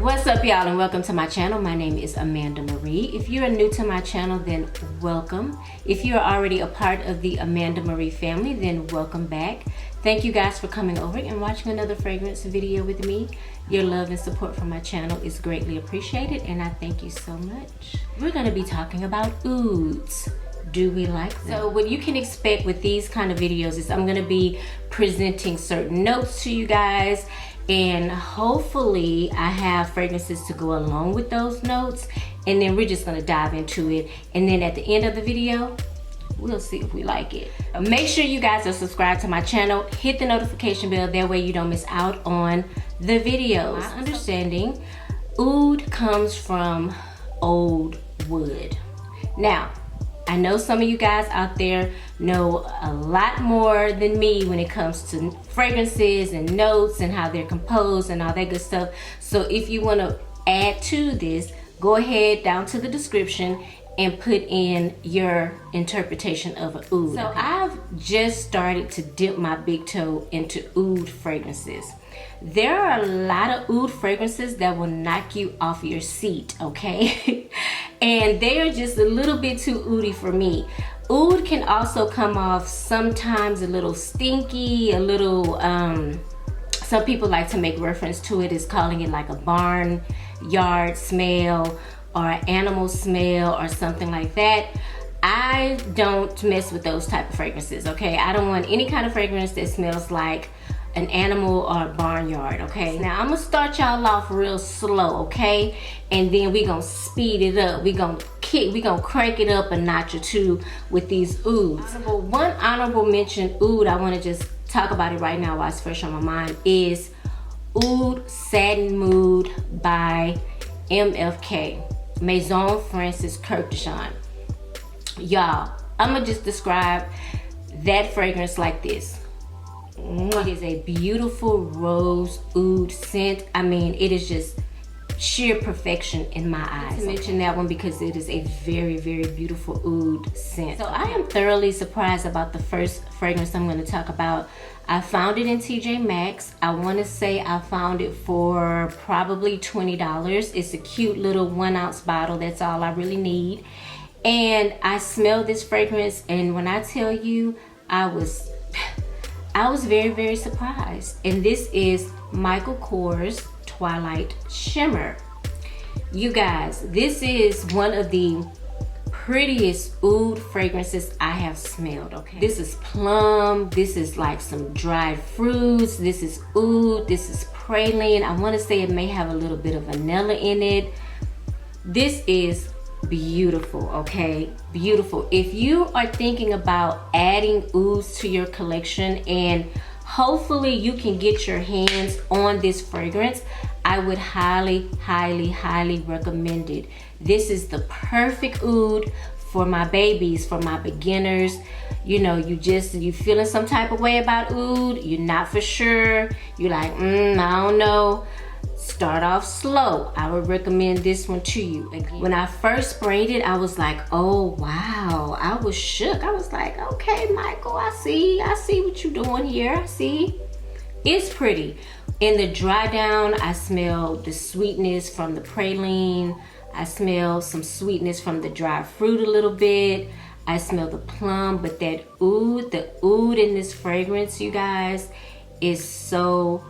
What's up, y'all, and welcome to my channel. My name is Amanda Marie. If you are new to my channel, then welcome. If you are already a part of the Amanda Marie family, then welcome back. Thank you guys for coming over and watching another fragrance video with me. Your love and support for my channel is greatly appreciated, and I thank you so much. We're going to be talking about ouds. Do we like them? So what you can expect with these kind of videos is I'm going to be presenting certain notes to you guys, and hopefully I have fragrances to go along with those notes, and then we're just going to dive into it, and then at the end of the video we'll see if we like it. Make sure you guys are subscribed to my channel, hit the notification bell, that way you don't miss out on the videos. My understanding, oud comes from old wood. Now I know some of you guys out there know a lot more than me when it comes to fragrances and notes and how they're composed and all that good stuff. So if you want to add to this, go ahead down to the description and put in your interpretation of an oud. So I've just started to dip my big toe into oud fragrances. There are a lot of oud fragrances that will knock you off your seat, okay? And they are just a little bit too oudy for me. Oud can also come off sometimes a little stinky, a little, some people like to make reference to it as calling it like a barnyard smell or an animal smell or something like that. I don't mess with those type of fragrances, okay? I don't want any kind of fragrance that smells like an animal or a barnyard, okay? Now I'm gonna start y'all off real slow, okay? And then we gonna speed it up. We gonna crank it up a notch or two with these ouds. One honorable mention oud, I wanna just talk about it right now while it's fresh on my mind, is Oud Satin Mood by MFK, Maison Francis Kurkdjian. Y'all, I'm gonna just describe that fragrance like this. It is a beautiful rose oud scent. I mean, it is just sheer perfection in my eyes. I mention that one because it is a very, very beautiful oud scent. So I am thoroughly surprised about the first fragrance I'm going to talk about. I found it in TJ Maxx. I want to say I found it for probably $20. It's a cute little 1 ounce bottle. That's all I really need. And I smelled this fragrance, and when I tell you, I was very, very surprised. And this is Michael Kors Twilight Shimmer. You guys, this is one of the prettiest oud fragrances I have smelled, okay? This is plum, this is like some dried fruits, this is oud, this is praline. I want to say it may have a little bit of vanilla in it. This is beautiful, okay? Beautiful. If you are thinking about adding ouds to your collection and hopefully you can get your hands on this fragrance, I would highly, highly, highly recommend it. This is the perfect oud for my babies, for my beginners. You know, you feeling some type of way about oud, you're not for sure, you're like, I don't know. Start off slow. I would recommend this one to you. Again, when I first sprayed it, I was like, oh wow, I was shook. I was like, okay, Michael, I see what you're doing here. I see. It's pretty. In the dry down, I smell the sweetness from the praline. I smell some sweetness from the dried fruit a little bit. I smell the plum, but that oud, the oud in this fragrance, you guys, is so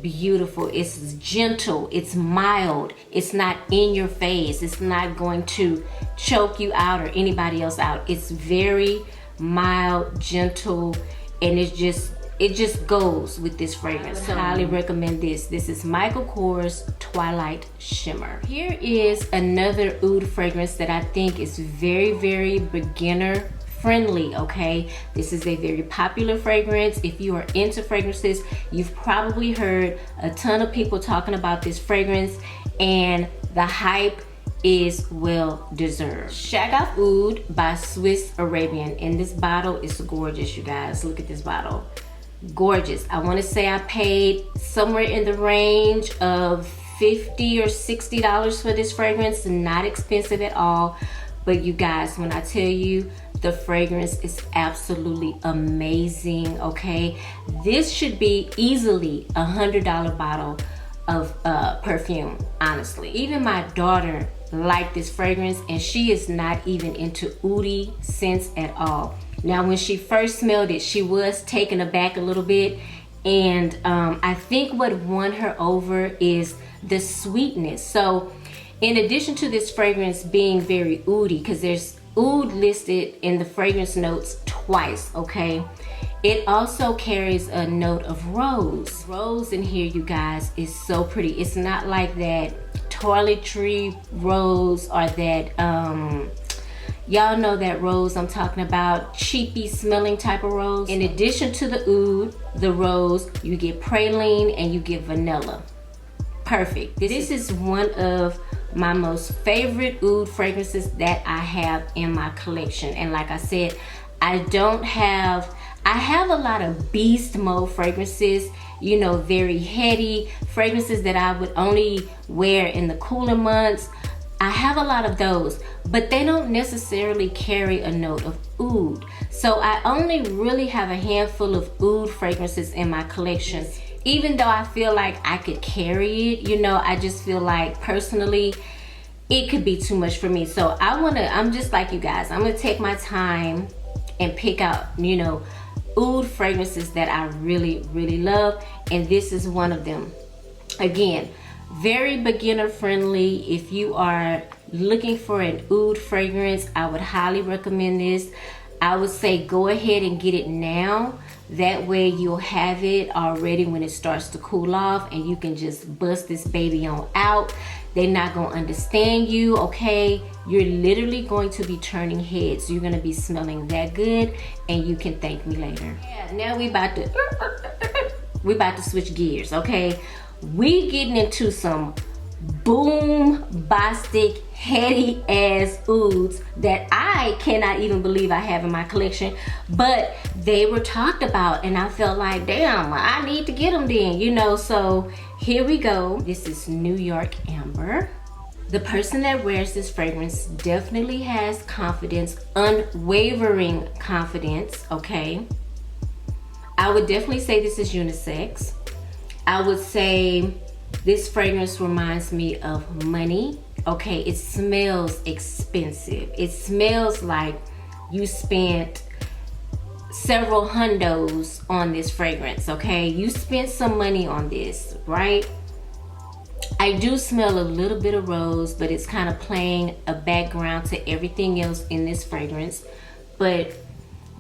beautiful. It's gentle, it's mild, it's not in your face, it's not going to choke you out or anybody else out. It's very mild, gentle, and it just goes with this fragrance. So I highly recommend this. This is Michael Kors Twilight Shimmer. Here is another oud fragrance that I think is very, very beginner friendly, okay? This is a very popular fragrance. If you are into fragrances, you've probably heard a ton of people talking about this fragrance, and the hype is well deserved. Shag Oud by Swiss Arabian, and this bottle is gorgeous, you guys. Look at this bottle. Gorgeous. I want to say I paid somewhere in the range of $50 or $60 for this fragrance. Not expensive at all. But you guys, when I tell you, the fragrance is absolutely amazing, okay? This should be easily a $100 bottle of perfume, honestly. Even my daughter liked this fragrance, and she is not even into oudi scents at all. Now, when she first smelled it, she was taken aback a little bit, and I think what won her over is the sweetness. So in addition to this fragrance being very oudi, because there's oud listed in the fragrance notes twice, okay, it also carries a note of rose. Rose in here, you guys, is so pretty. It's not like that toiletry rose or that y'all know that rose I'm talking about, cheapy smelling type of rose. In addition to the oud, the rose, you get praline and you get vanilla. Perfect. This is one of my most favorite oud fragrances that I have in my collection. And like I said, I have a lot of beast mode fragrances, you know, very heady fragrances that I would only wear in the cooler months. I have a lot of those, but they don't necessarily carry a note of oud. So I only really have a handful of oud fragrances in my collection. Even though I feel like I could carry it, you know, I just feel like personally it could be too much for me. So I'm just like you guys, I'm gonna take my time and pick out, you know, oud fragrances that I really, really love, and this is one of them. Again, very beginner friendly. If you are looking for an oud fragrance, I would highly recommend this. I would say go ahead and get it now. That way you'll have it already when it starts to cool off, and you can just bust this baby on out. They're not gonna understand you, okay? You're literally going to be turning heads. You're gonna be smelling that good, and you can thank me later. Yeah, now we about to switch gears, okay? We getting into some bombastic, heady ass ouds that I cannot even believe I have in my collection, but they were talked about, and I felt like, damn, I need to get them then, you know. So here we go. This is New York Amber. The person that wears this fragrance definitely has confidence, unwavering confidence, okay? I would definitely say this is unisex. I would say this fragrance reminds me of money, okay? It smells expensive. It smells like you spent several hundos on this fragrance, okay? You spent some money on this, right? I do smell a little bit of rose, but it's kind of playing a background to everything else in this fragrance. But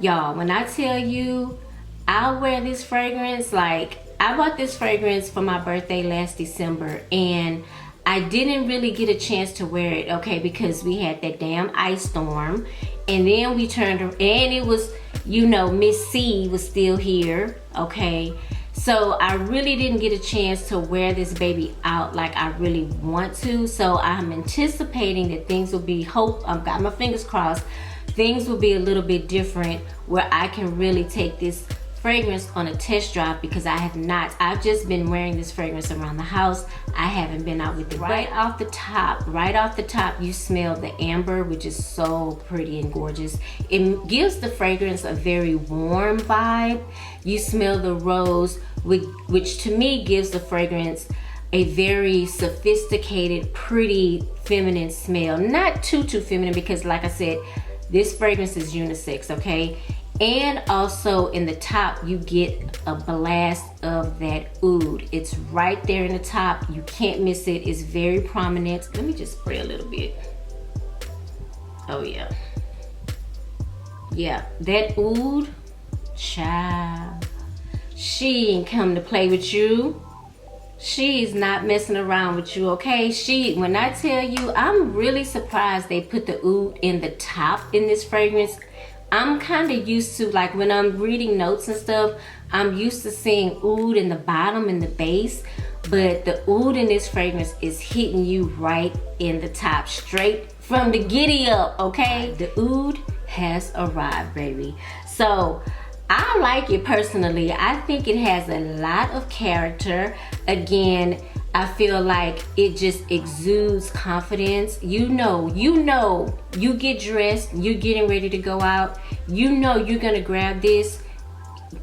y'all, when I tell you I wear this fragrance, like, I bought this fragrance for my birthday last December, and I didn't really get a chance to wear it, okay, because we had that damn ice storm, and then we turned around, and it was, you know, Miss C was still here, okay? So I really didn't get a chance to wear this baby out like I really want to. So I'm anticipating that things will be, I've got my fingers crossed, things will be a little bit different where I can really take this fragrance on a test drive, because I have not. I've just been wearing this fragrance around the house. I haven't been out with it. Right off the top, you smell the amber, which is so pretty and gorgeous. It gives the fragrance a very warm vibe. You smell the rose, which to me gives the fragrance a very sophisticated, pretty, feminine smell. Not too feminine, because like I said, this fragrance is unisex, okay? And also in the top, you get a blast of that oud. It's right there in the top. You can't miss it. It's very prominent. Let me just spray a little bit. Oh yeah. Yeah, that oud, child, she ain't come to play with you. She's not messing around with you, okay? When I tell you, I'm really surprised they put the oud in the top in this fragrance. I'm kind of used to, like, when I'm reading notes and stuff, I'm used to seeing oud in the bottom and the base, but the oud in this fragrance is hitting you right in the top, straight from the giddy up, okay? The oud has arrived, baby. So I like it personally. I think it has a lot of character. Again, I feel like it just exudes confidence. You know, you get dressed, you're getting ready to go out, you know you're gonna grab this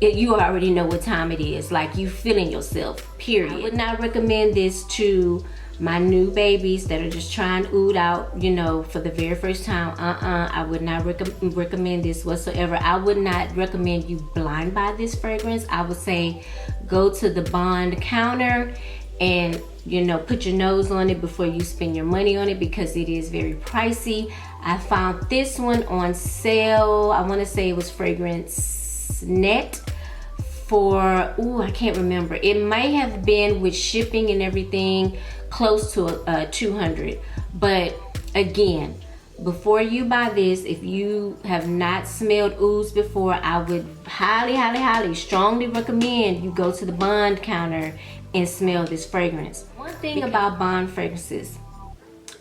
you already know what time it is. Like, you feeling yourself, period. I would not recommend this to my new babies that are just trying Oud out, you know, for the very first time. I would not recommend this whatsoever. I would not recommend you blind buy this fragrance. I would say go to the bond counter and, you know, put your nose on it before you spend your money on it, because it is very pricey. I found this one on sale. I want to say it was Fragrance Net for, I can't remember. It might have been with shipping and everything close to 200. But again, before you buy this, if you have not smelled ouds before, I would highly strongly recommend you go to the bond counter and smell this fragrance. One thing about bond fragrances,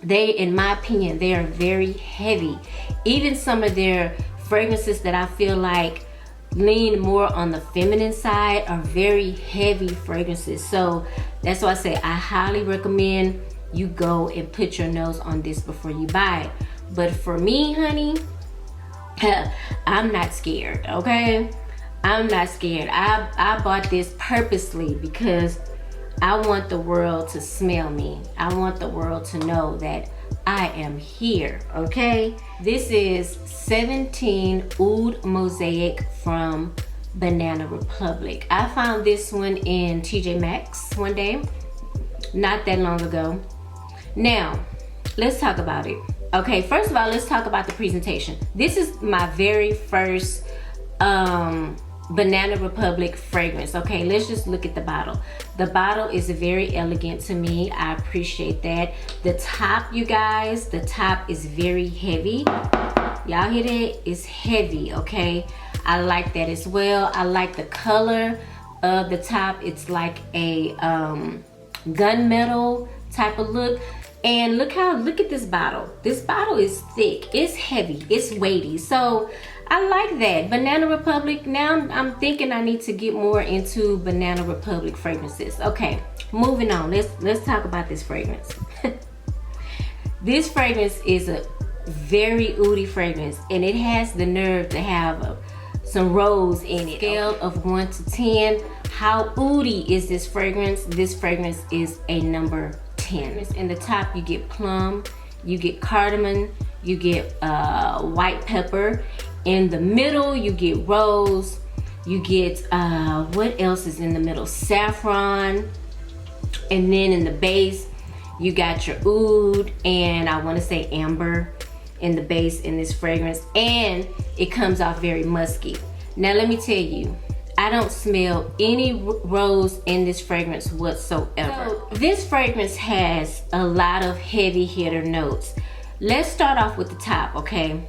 they, in my opinion, they are very heavy. Even some of their fragrances that I feel like lean more on the feminine side are very heavy fragrances. So that's why I say I highly recommend you go and put your nose on this before you buy it. But for me, honey, I'm not scared, okay? I'm not scared. I bought this purposely because I want the world to smell me. I want the world to know that I am here, okay? This is 17 Oud Mosaic from Banana Republic. I found this one in TJ Maxx one day, not that long ago. Now, let's talk about it. Okay, first of all, let's talk about the presentation. This is my very first Banana Republic fragrance. Okay, let's just look at the bottle. The bottle is very elegant to me. I appreciate that. The top, you guys, the top is very heavy. Y'all hear that? It's heavy, okay? I like that as well. I like the color of the top. It's like a gunmetal type of look. And look at this bottle. This bottle is thick, it's heavy, it's weighty. So I like that. Banana Republic, now I'm thinking I need to get more into Banana Republic fragrances. Okay, moving on. Let's talk about this fragrance. This fragrance is a very oudy fragrance, and it has the nerve to have some rose in it. Scale of 1 to 10, how oudy is this fragrance? This fragrance is a number 10. In the top, you get plum, you get cardamom, you get white pepper. In the middle, you get rose, you get, what else is in the middle? Saffron. And then in the base, you got your oud, and I want to say amber in the base in this fragrance. And it comes off very musky. Now, let me tell you, I don't smell any rose in this fragrance whatsoever. So, this fragrance has a lot of heavy hitter notes. Let's start off with the top, okay?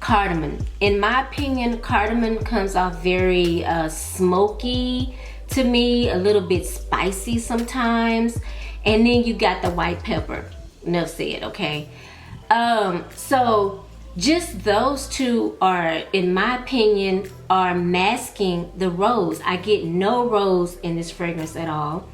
Cardamom. In my opinion, cardamom comes off very smoky to me, a little bit spicy sometimes. And then you got the white pepper. Enough said, okay? So just those two are, in my opinion, are masking the rose. I get no rose in this fragrance at all.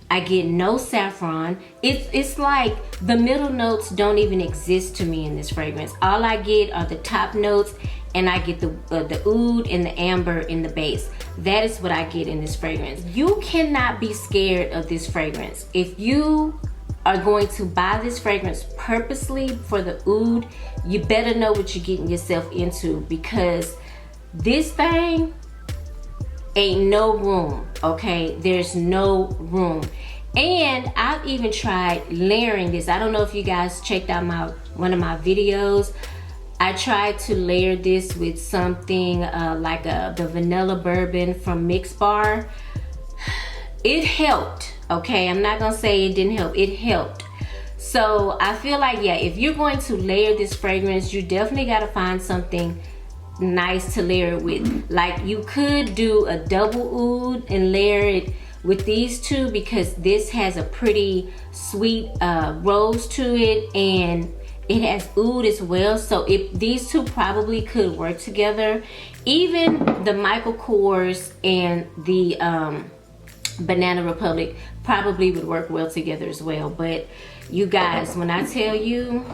I get no saffron. It's like the middle notes don't even exist to me in this fragrance. All I get are the top notes, and I get the oud and the amber in the base. That is what I get in this fragrance. You cannot be scared of this fragrance. If you are going to buy this fragrance purposely for the oud, you better know what you're getting yourself into, because this thing ain't no room, okay? There's no room. And I've even tried layering this. I don't know if you guys checked out one of my videos. I tried to layer this with something like the vanilla bourbon from Mix Bar. It helped, okay? I'm not gonna say it didn't help. It helped. So I feel like, yeah, if you're going to layer this fragrance, you definitely gotta find something nice to layer it with. Like, you could do a double oud and layer it with these two, because this has a pretty sweet rose to it, and it has oud as well. So these two probably could work together. Even the Michael Kors and the Banana Republic probably would work well together as well. But you guys, when I tell you,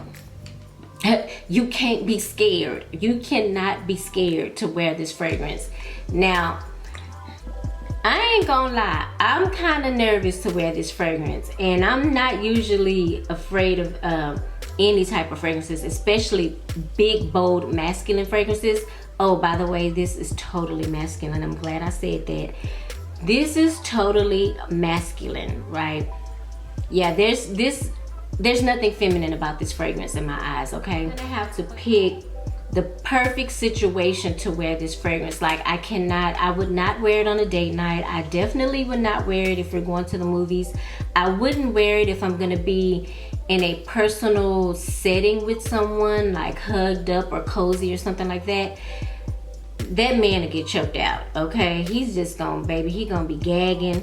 You can't be scared. You cannot be scared to wear this fragrance. Now, I ain't gonna lie, I'm kind of nervous to wear this fragrance, and I'm not usually afraid of any type of fragrances, especially big, bold, masculine fragrances. Oh, by the way, this is totally masculine. I'm glad I said that. This is totally masculine, right? Yeah, there's nothing feminine about this fragrance in my eyes, okay? I'm gonna have to pick the perfect situation to wear this fragrance. Like, I would not wear it on a date night. I definitely would not wear it if we're going to the movies. I wouldn't wear it if I'm gonna be in a personal setting with someone, like hugged up or cozy or something like that. That man will get choked out, okay? He's just gonna, baby, he gonna be gagging.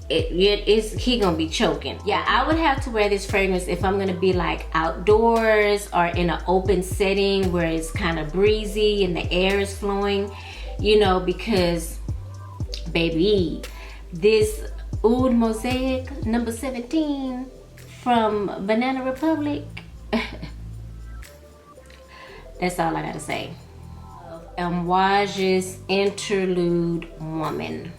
He gonna be choking. Yeah, I would have to wear this fragrance if I'm gonna be like outdoors or in an open setting where it's kind of breezy and the air is flowing, you know, because baby, this Oud Mosaic number 17 from Banana Republic, that's all I gotta say. Amouage's Interlude Woman.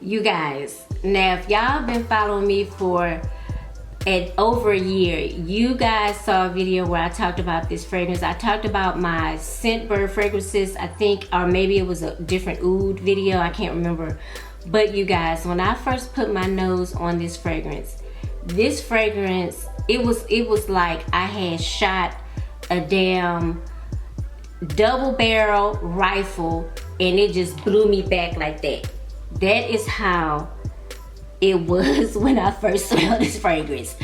You guys, now if y'all been following me for over a year, you guys saw a video where I talked about this fragrance. I talked about my Scentbird fragrances, I think, or maybe it was a different Oud video, I can't remember. But you guys, when I first put my nose on this fragrance, it was like I had shot a damn double barrel rifle and it just blew me back like that. That is how it was when I first smelled this fragrance.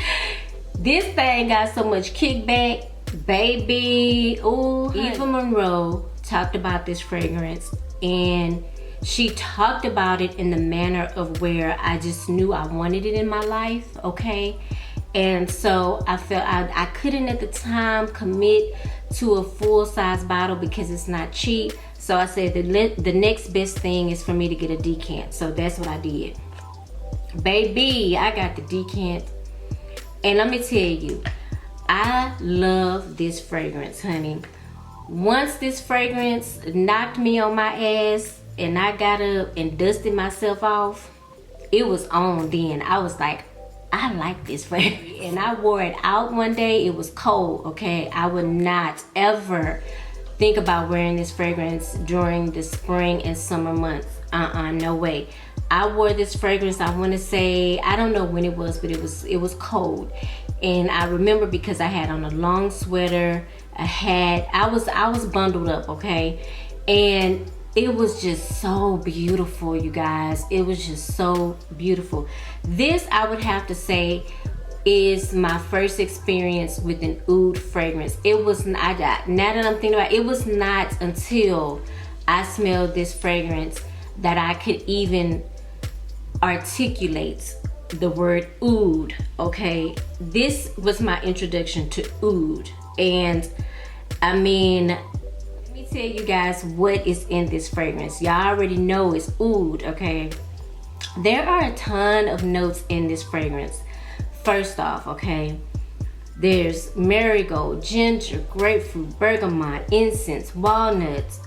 This thing got so much kickback, baby. Ooh, Eva Monroe talked about this fragrance, and she talked about it in the manner of where I just knew I wanted it in my life, okay? And so I felt I couldn't at the time commit to a full-size bottle because it's not cheap. So I said the next best thing is for me to get a decant. So that's what I did. Baby, I got the decant. And let me tell you, I love this fragrance, honey. Once this fragrance knocked me on my ass and I got up and dusted myself off, it was on then. I was like, I like this fragrance. And I wore it out one day. It was cold, okay? I would not ever think about wearing this fragrance during the spring and summer months. No way. I wore this fragrance, I want to say, I don't know when it was, but it was cold. And I remember because I had on a long sweater, a hat. I was bundled up, okay? And it was just so beautiful, you guys. It was just so beautiful. This, I would have to say, is my first experience with an Oud fragrance. It was not, now that I'm thinking about it, it was not until I smelled this fragrance that I could even articulate the word Oud, okay? This was my introduction to Oud. And I mean, let me tell you guys what is in this fragrance. Y'all already know it's Oud, okay? There are a ton of notes in this fragrance. First off, okay, there's marigold, ginger, grapefruit, bergamot, incense, walnuts,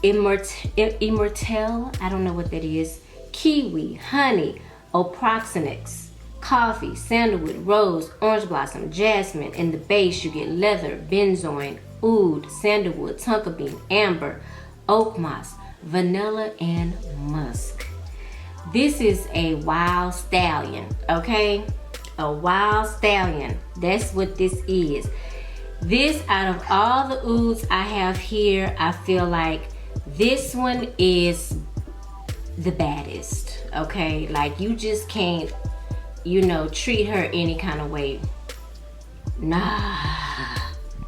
immortelle, I don't know what that is, kiwi, honey, oproxenix, coffee, sandalwood, rose, orange blossom, jasmine. In the base, you get leather, benzoin, oud, sandalwood, tonka bean, amber, oak moss, vanilla, and musk. This is a wild stallion, okay? A wild stallion. That's what this is. This, out of all the ouds I have here, I feel like this one is the baddest, okay? Like, you just can't, you know, treat her any kind of way. Nah.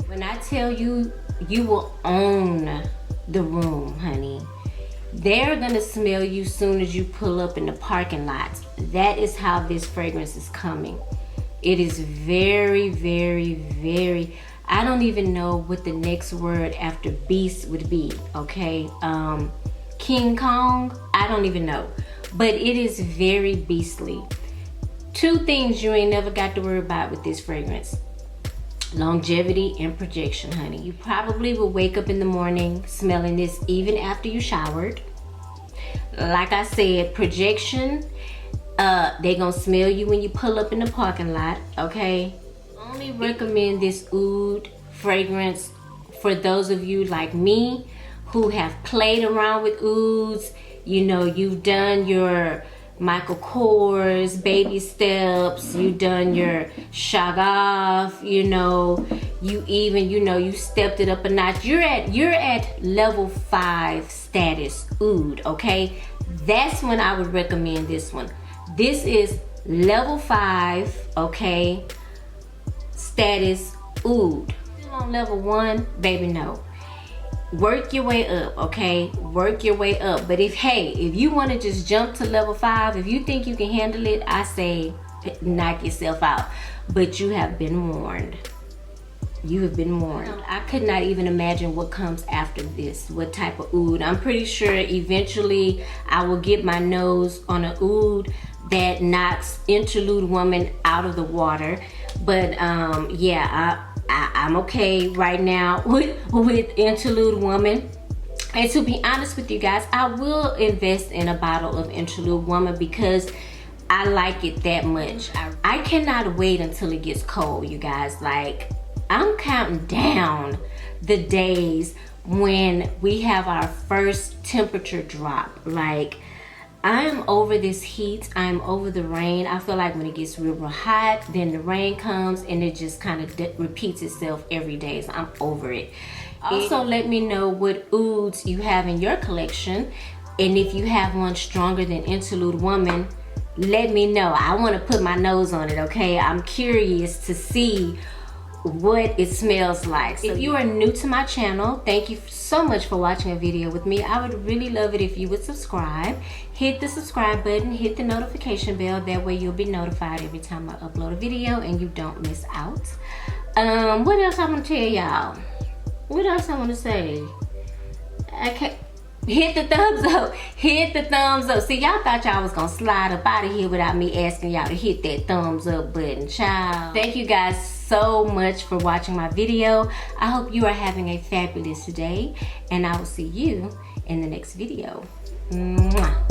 When I tell you, you will own the room, honey. They're gonna smell you soon as you pull up in the parking lot. That is how this fragrance is coming. It is very, very, very, I don't even know what the next word after beast would be, okay? King Kong, I don't even know. But it is very beastly. Two things you ain't never got to worry about with this fragrance. longevity and projection, honey. You probably will wake up in the morning smelling this even after you showered. Like I said, projection, they gonna smell you when you pull up in the parking lot, okay? I only recommend this Oud fragrance for those of you like me who have played around with Ouds. You know, you've done your Michael Kors, baby steps, you done your Shag, you know, you even, you know, you stepped it up a notch. You're at level 5 status Oud, okay? That's when I would recommend this one. This is level 5, okay, status Oud. Still on level 1, baby, no. Work your way up, okay? Work your way up. But if you want to just jump to level 5, if you think you can handle it, I say knock yourself out. But you have been warned. You have been warned. I could not even imagine what comes after this, what type of Oud. I'm pretty sure eventually I will get my nose on an Oud that knocks Interlude Woman out of the water. But yeah, I'm okay right now with Interlude Woman. And to be honest with you guys, I will invest in a bottle of Interlude Woman because I like it that much. I cannot wait until it gets cold, you guys. Like, I'm counting down the days when we have our first temperature drop. Like, I'm over this heat. I'm over the rain. I feel like when it gets real hot, then the rain comes and it just kind of repeats itself every day. So I'm over it. Also, let me know what Ouds you have in your collection. And if you have one stronger than Interlude Woman, let me know. I want to put my nose on it, okay? I'm curious to see what it smells like. So if you are new to my channel, thank you so much for watching a video with me. I would really love it if you would subscribe. Hit the subscribe button, hit the notification bell. That way you'll be notified every time I upload a video and you don't miss out. What else I want to tell y'all? What else I want to say? I can't. Hit the thumbs up. Hit the thumbs up. See, y'all thought y'all was gonna slide up out of here without me asking y'all to hit that thumbs up button, child. Thank you guys so much for watching my video. I hope you are having a fabulous day, and I will see you in the next video. Mwah.